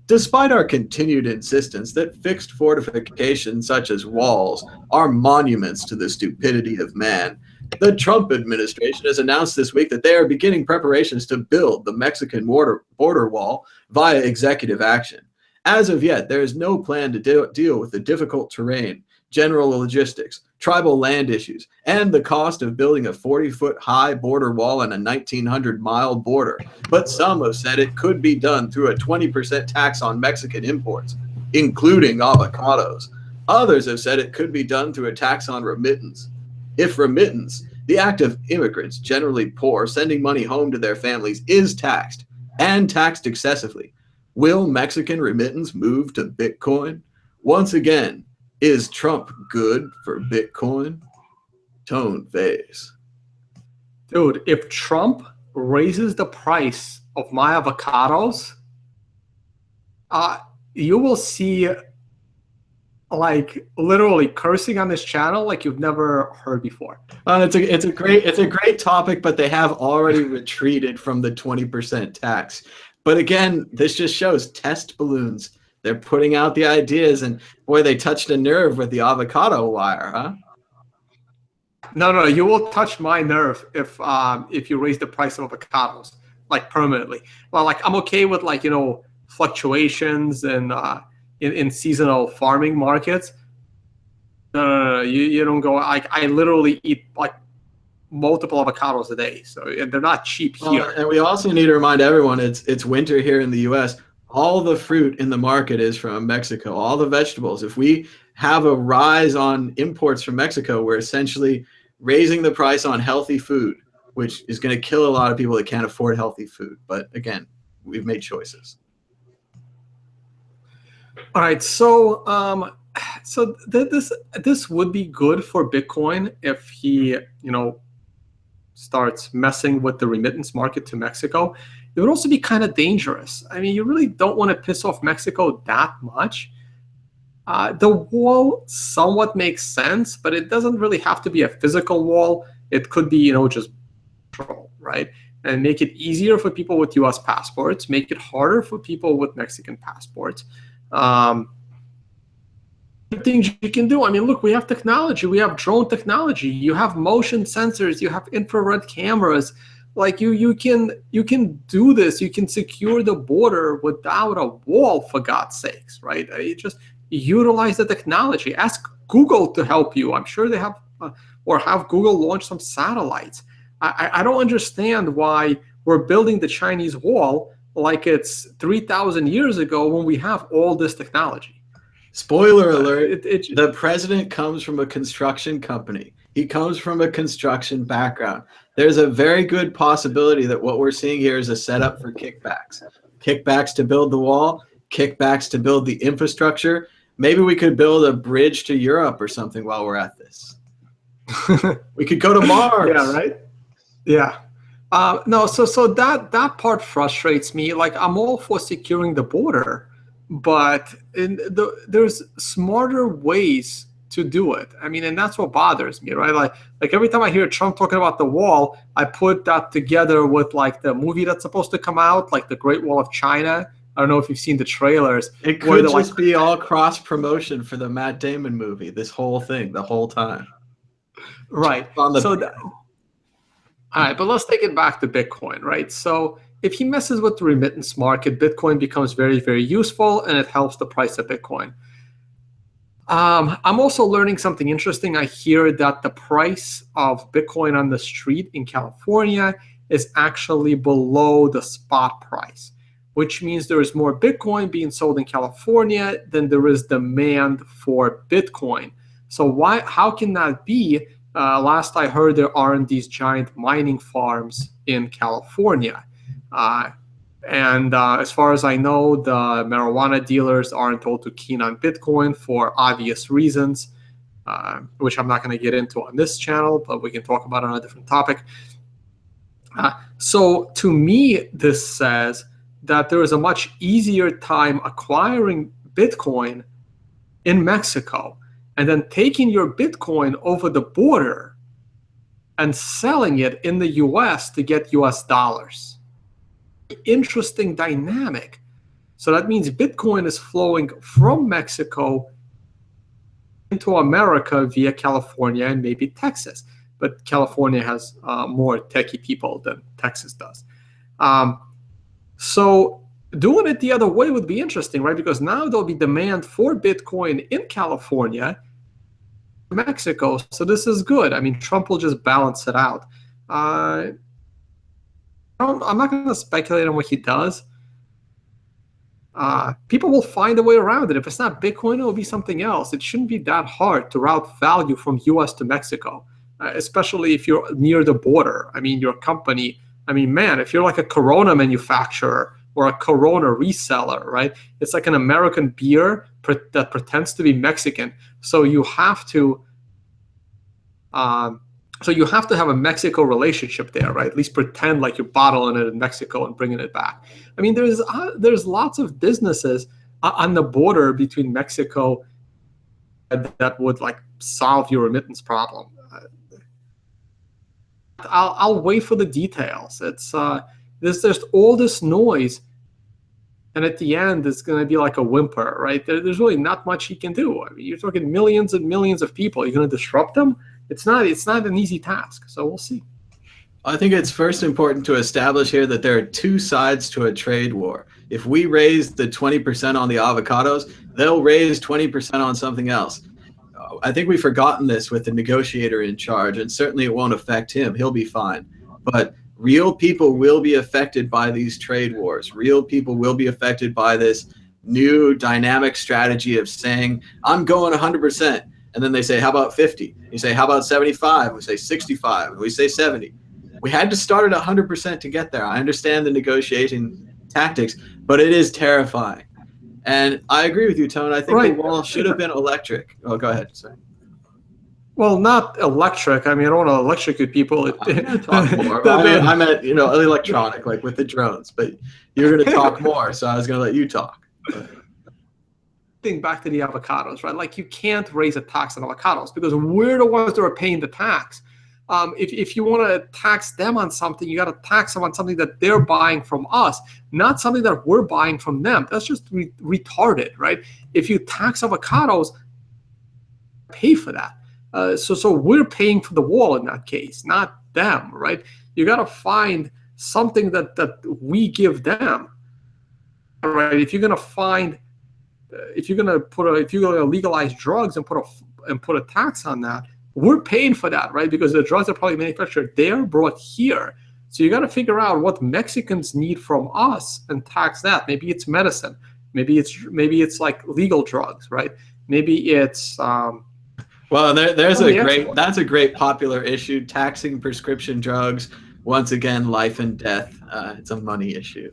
Despite our continued insistence that fixed fortifications such as walls are monuments to the stupidity of man, The Trump administration has announced this week that they are beginning preparations to build the Mexican border wall via executive action. As of yet, there is no plan to deal with the difficult terrain, general logistics, tribal land issues, and the cost of building a 40-foot high border wall on a 1,900-mile border. But some have said it could be done through a 20% tax on Mexican imports, including avocados. Others have said it could be done through a tax on remittance. If remittance, the act of immigrants, generally poor, sending money home to their families, is taxed, and taxed excessively, will Mexican remittance move to Bitcoin? Once again, is Trump good for Bitcoin? Tone Vase. Dude, if Trump raises the price of my avocados, you will see like literally cursing on this channel like you've never heard before. It's a great topic, but they have already retreated from the 20% tax. But again, this just shows test balloons. They're putting out the ideas, and boy, they touched a nerve with the avocado wire, huh? No, you will touch my nerve if you raise the price of avocados like permanently. Well, like I'm okay with like fluctuations and in seasonal farming markets. No, you don't go. Like I literally eat like multiple avocados a day, so they're not cheap here. And we also need to remind everyone it's winter here in the U.S. All the fruit in the market is from Mexico. All the vegetables. If we have a rise on imports from Mexico, we're essentially raising the price on healthy food, which is going to kill a lot of people that can't afford healthy food. But again, we've made choices. All right, so this would be good for Bitcoin if he starts messing with the remittance market to Mexico. It would also be kind of dangerous. I mean, you really don't want to piss off Mexico that much. The wall somewhat makes sense, but it doesn't really have to be a physical wall. It could be, just control, right? And make it easier for people with U.S. passports, make it harder for people with Mexican passports. Things you can do. I mean, look, we have technology. We have drone technology. You have motion sensors. You have infrared cameras. Like you can do this. You can secure the border without a wall, for God's sakes, right? You just utilize the technology. Ask Google to help you. I'm sure they have, or have Google launch some satellites. I don't understand why we're building the Chinese wall like it's 3,000 years ago when we have all this technology. Spoiler alert, the president comes from a construction company. He comes from a construction background. There's a very good possibility that what we're seeing here is a setup for kickbacks. Kickbacks to build the wall, kickbacks to build the infrastructure. Maybe we could build a bridge to Europe or something while we're at this. We could go to Mars. Yeah, right? Yeah. No, so that part frustrates me. Like, I'm all for securing the border, but there's smarter ways to do it. I mean, and that's what bothers me, right? Like every time I hear Trump talking about the wall, I put that together with like the movie that's supposed to come out, like the Great Wall of China. I don't know if you've seen the trailers. It could just be all cross promotion for the Matt Damon movie. This whole thing, the whole time. Right. All right, but let's take it back to Bitcoin, right? So if he messes with the remittance market, Bitcoin becomes very, very useful, and it helps the price of Bitcoin. I'm also learning something interesting. I hear that the price of Bitcoin on the street in California is actually below the spot price, which means there is more Bitcoin being sold in California than there is demand for Bitcoin. So how can that be? Last I heard, there aren't these giant mining farms in California. And as far as I know, the marijuana dealers aren't all too keen on Bitcoin for obvious reasons, which I'm not going to get into on this channel, but we can talk about it on a different topic. So to me, this says that there is a much easier time acquiring Bitcoin in Mexico and then taking your Bitcoin over the border and selling it in the US to get US dollars. Interesting dynamic. So that means Bitcoin is flowing from Mexico into America via California and maybe Texas. but California has more techie people than Texas does. So doing it the other way would be interesting, right? Because now there'll be demand for Bitcoin in California, Mexico. So this is good. I mean, Trump will just balance it out. I'm not going to speculate on what he does. People will find a way around it. If it's not Bitcoin, it will be something else. It shouldn't be that hard to route value from US to Mexico, especially if you're near the border. I mean, your company, man, if you're like a Corona manufacturer or a Corona reseller, right? It's like an American beer that pretends to be Mexican. So you have to have a Mexico relationship there, right? At least pretend like you're bottling it in Mexico and bringing it back. I mean, there's lots of businesses on the border between Mexico that would like solve your remittance problem. I'll wait for the details. It's there's all this noise, and at the end, it's going to be like a whimper, right? There's really not much he can do. I mean, you're talking millions and millions of people. You're going to disrupt them? It's not an easy task. So we'll see. I think it's first important to establish here that there are two sides to a trade war. If we raise the 20% on the avocados, they'll raise 20% on something else. I think we've forgotten this with the negotiator in charge, and certainly it won't affect him. He'll be fine. But real people will be affected by these trade wars. Real people will be affected by this new dynamic strategy of saying, I'm going 100%. And then they say, how about 50? You say, how about 75? We say 65. We say 70. We had to start at 100% to get there. I understand the negotiating tactics, but it is terrifying. And I agree with you, Tone. I think the wall should have been electric. Oh, go ahead. Sorry. Well, not electric. I mean, I don't want to electrocute people. I'm going to talk more. I meant, electronic, like with the drones. But you're going to talk more, so I was going to let you talk. Think back to the avocados, right? Like, you can't raise a tax on avocados because we're the ones that are paying the tax. If you want to tax them on something, you got to tax them on something that they're buying from us, not something that we're buying from them. That's just retarded, right? If you tax avocados, pay for that. So we're paying for the wall in that case, not them, right? You got to find something that we give them, right? If you're gonna legalize drugs and put a tax on that, we're paying for that, right? Because the drugs are probably manufactured there, brought here. So you got to figure out what Mexicans need from us and tax that. Maybe it's medicine. Maybe it's like legal drugs, right? Maybe it's well, that's a great popular issue, taxing prescription drugs. Once again, life and death. It's a money issue.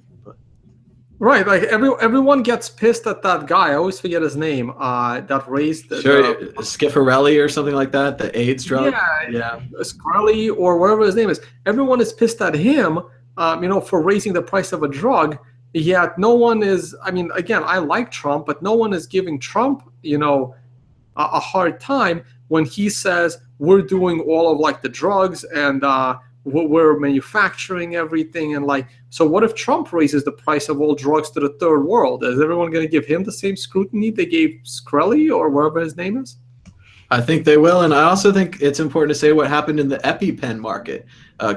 Right, like everyone gets pissed at that guy. I always forget his name. That raised Schiffarelli or something like that, the AIDS drug. Yeah, Scully or whatever his name is. Everyone is pissed at him, for raising the price of a drug. Yet no one is. I mean, again, I like Trump, but no one is giving Trump, a hard time when he says we're doing all of like the drugs and we're manufacturing everything. And like, so what if Trump raises the price of all drugs to the third world? Is everyone going to give him the same scrutiny they gave Scully or whatever his name is? I think they will. And I also think it's important to say what happened in the EpiPen market.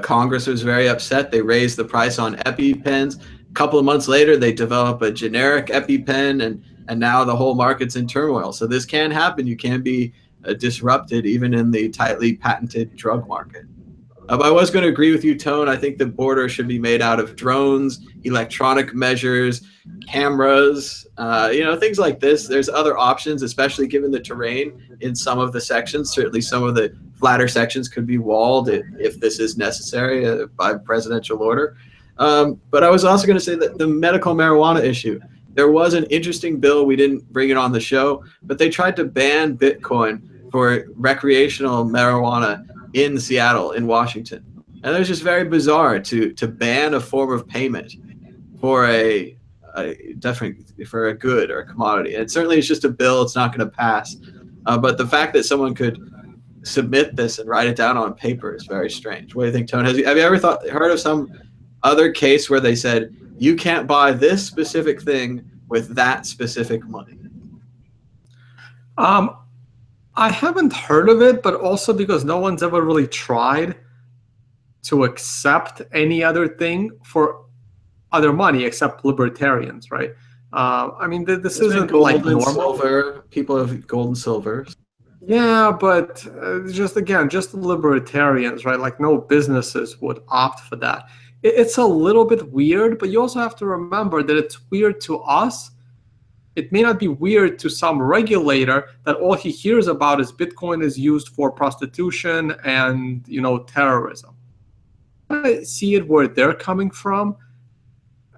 Congress was very upset. They raised the price on EpiPens. A couple of months later, they develop a generic EpiPen, and now the whole market's in turmoil. So this can happen. You can be disrupted even in the tightly patented drug market. I was going to agree with you, Tone. I think the border should be made out of drones, electronic measures, cameras, things like this. There's other options, especially given the terrain in some of the sections. Certainly some of the flatter sections could be walled if this is necessary by presidential order. But I was also going to say that the medical marijuana issue, there was an interesting bill. We didn't bring it on the show, but they tried to ban Bitcoin for recreational marijuana in Seattle, in Washington. And it was just very bizarre to ban a form of payment for a good or a commodity. And certainly it's just a bill. It's not going to pass. But the fact that someone could submit this and write it down on paper is very strange. What do you think, Tone? Have you ever heard of some other case where they said, you can't buy this specific thing with that specific money? I haven't heard of it, but also because no one's ever really tried to accept any other thing for other money except libertarians, right? I mean, this There's been isn't gold like and normal. silver. People have gold and silver. Yeah, but just again, just libertarians, right? Like no businesses would opt for that. It's a little bit weird, but you also have to remember that it's weird to us. It may not be weird to some regulator that all he hears about is Bitcoin is used for prostitution and, terrorism. I see it where they're coming from,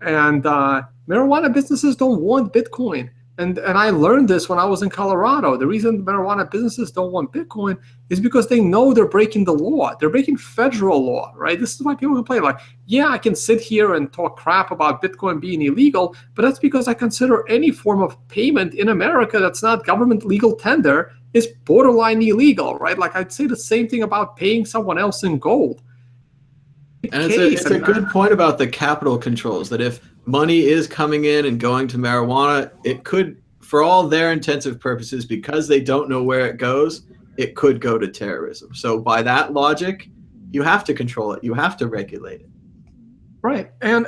and marijuana businesses don't want Bitcoin. And I learned this when I was in Colorado. The reason marijuana businesses don't want Bitcoin is because they know they're breaking the law. They're breaking federal law, right? This is why people complain. Like, yeah, I can sit here and talk crap about Bitcoin being illegal, but that's because I consider any form of payment in America that's not government legal tender is borderline illegal, right? Like I'd say the same thing about paying someone else in gold. And it's a good point about the capital controls, that if money is coming in and going to marijuana, it could, for all their intensive purposes, because they don't know where it goes, it could go to terrorism. So by that logic, you have to control it. You have to regulate it. Right. And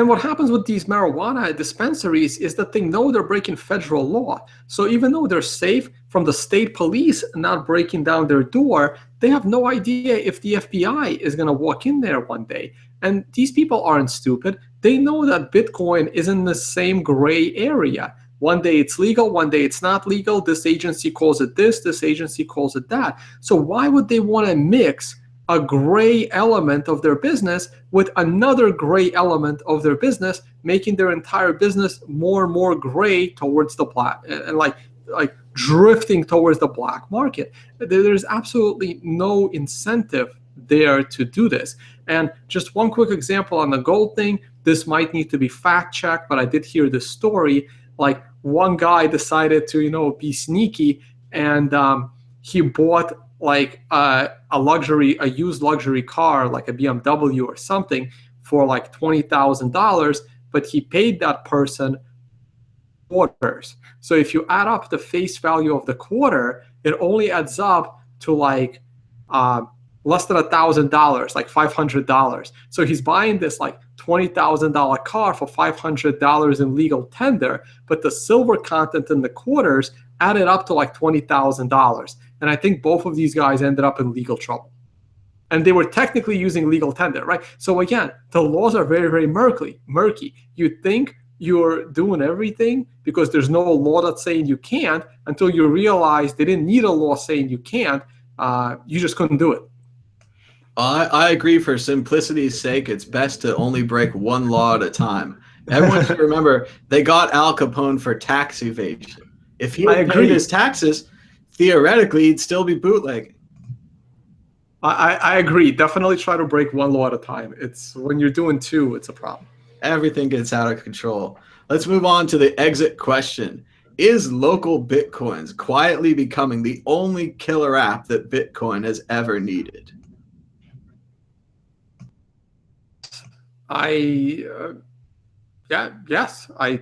what happens with these marijuana dispensaries is that they know they're breaking federal law. So even though they're safe from the state police not breaking down their door, they have no idea if the FBI is going to walk in there one day. And these people aren't stupid. They know that Bitcoin is in the same gray area. One day it's legal, one day it's not legal. This agency calls it this agency calls it that. So why would they want to mix a gray element of their business with another gray element of their business, making their entire business more and more gray towards the black, and like drifting towards the black market? There's absolutely no incentive there to do this. And just one quick example on the gold thing, this might need to be fact checked, but I did hear this story. Like one guy decided to, be sneaky, and he bought like a used luxury car, like a BMW or something, for like $20,000, but he paid that person quarters. So if you add up the face value of the quarter, it only adds up to like less than $1,000, like $500. So he's buying this like $20,000 car for $500 in legal tender, but the silver content in the quarters added up to like $20,000. And I think both of these guys ended up in legal trouble. And they were technically using legal tender, right? So again, the laws are very, very murky. You think you're doing everything because there's no law that's saying you can't, until you realize they didn't need a law saying you can't. You just couldn't do it. I agree. For simplicity's sake, it's best to only break one law at a time. Everyone should remember they got Al Capone for tax evasion. If he had paid his taxes, theoretically, he'd still be bootlegging. I agree. Definitely try to break one law at a time. It's when you're doing two, it's a problem. Everything gets out of control. Let's move on to the exit question. Is local Bitcoins quietly becoming the only killer app that Bitcoin has ever needed? Yes. I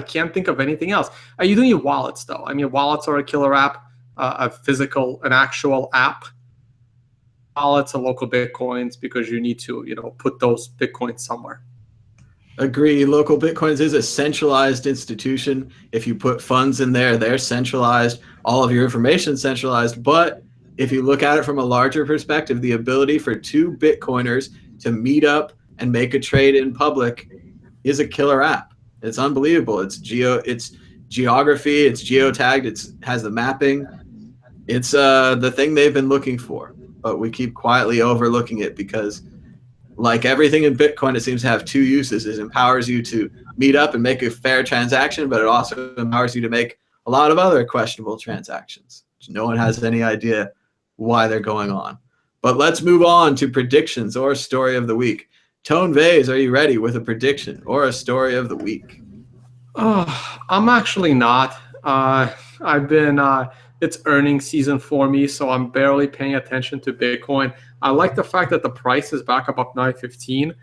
can't think of anything else. You do need wallets, though. I mean, wallets are a killer app, an actual app. Wallets and local Bitcoins, because you need to, put those Bitcoins somewhere. Agree. Local Bitcoins is a centralized institution. If you put funds in there, they're centralized. All of your information is centralized. But if you look at it from a larger perspective, the ability for two Bitcoiners to meet up and make a trade in public is a killer app. It's unbelievable. It's geography, it's geotagged, it has the mapping. It's the thing they've been looking for, but we keep quietly overlooking it because, like everything in Bitcoin, it seems to have two uses. It empowers you to meet up and make a fair transaction, but it also empowers you to make a lot of other questionable transactions. No one has any idea why they're going on. But let's move on to predictions or story of the week. Tone Vase, are you ready with a prediction or a story of the week? I'm actually not. It's earnings season for me, so I'm barely paying attention to Bitcoin. I like the fact that the price is back up 915.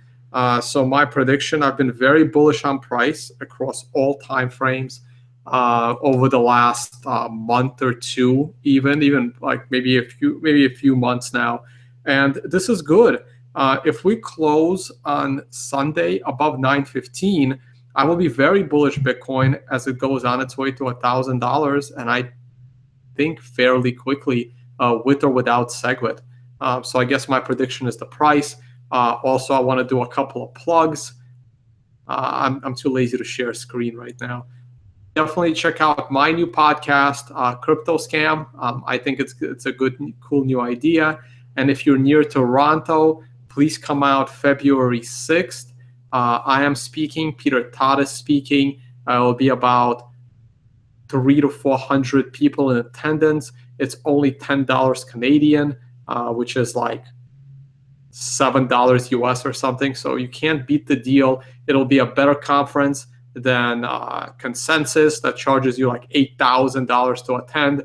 So my prediction, I've been very bullish on price across all time frames. over the last month or two, even like maybe a few months now, and this is good. If we close on Sunday above 915, I will be very bullish Bitcoin as it goes on its way to $1,000, and I think fairly quickly, with or without SegWit. So I guess my prediction is the price. Also, I want to do a couple of plugs. I'm too lazy to share a screen right now. Definitely check out my new podcast, Crypto Scam. I think it's a good, cool new idea. And if you're near Toronto, please come out February 6th. I am speaking. Peter Todd is speaking. It will be about 300 to 400 people in attendance. It's only $10 Canadian, which is like $7 US or something. So you can't beat the deal. It'll be a better conference than Consensus that charges you like $8,000 to attend.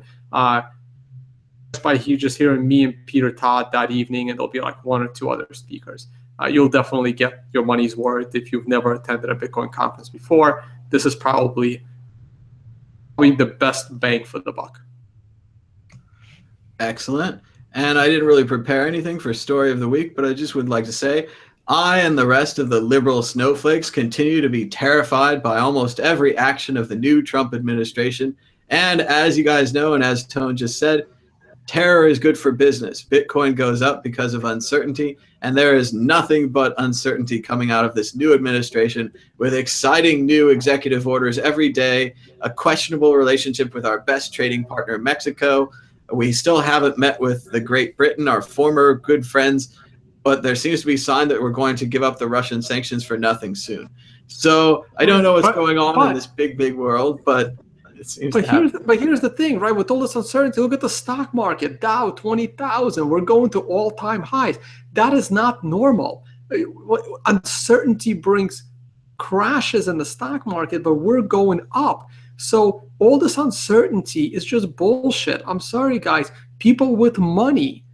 By you just hearing me and Peter Todd that evening, and there'll be like one or two other speakers. You'll definitely get your money's worth if you've never attended a Bitcoin conference before. This is probably the best bang for the buck. Excellent. And I didn't really prepare anything for Story of the Week, but I just would like to say I and the rest of the liberal snowflakes continue to be terrified by almost every action of the new Trump administration. And as you guys know, and as Tone just said, terror is good for business. Bitcoin goes up because of uncertainty, and there is nothing but uncertainty coming out of this new administration with exciting new executive orders every day, a questionable relationship with our best trading partner, Mexico. We still haven't met with the Great Britain, our former good friends, but there seems to be a sign that we're going to give up the Russian sanctions for nothing soon. So I don't know what's going on in this big world, but it seems to happen. But here's the thing, right? With all this uncertainty, look at the stock market, Dow 20,000. We're going to all-time highs. That is not normal. Uncertainty brings crashes in the stock market, but we're going up. So all this uncertainty is just bullshit. I'm sorry, guys. People with money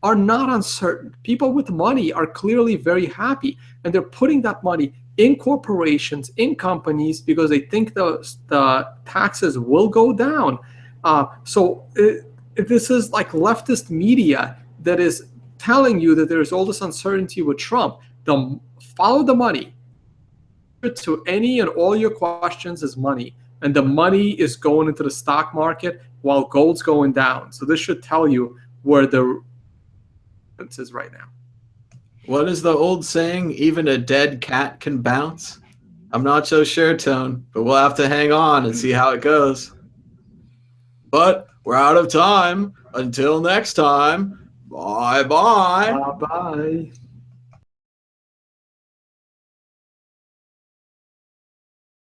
are not uncertain. People with money are clearly very happy, and they're putting that money in corporations, in companies, because they think the taxes will go down. So this is like leftist media that is telling you that there's all this uncertainty with Trump. Follow the money. To any and all your questions is money, and the money is going into the stock market while gold's going down. So this should tell you where the is right now. What is the old saying? Even a dead cat can bounce? I'm not so sure, Tone, but we'll have to hang on and see how it goes. But we're out of time. Until next time, bye-bye. Bye-bye.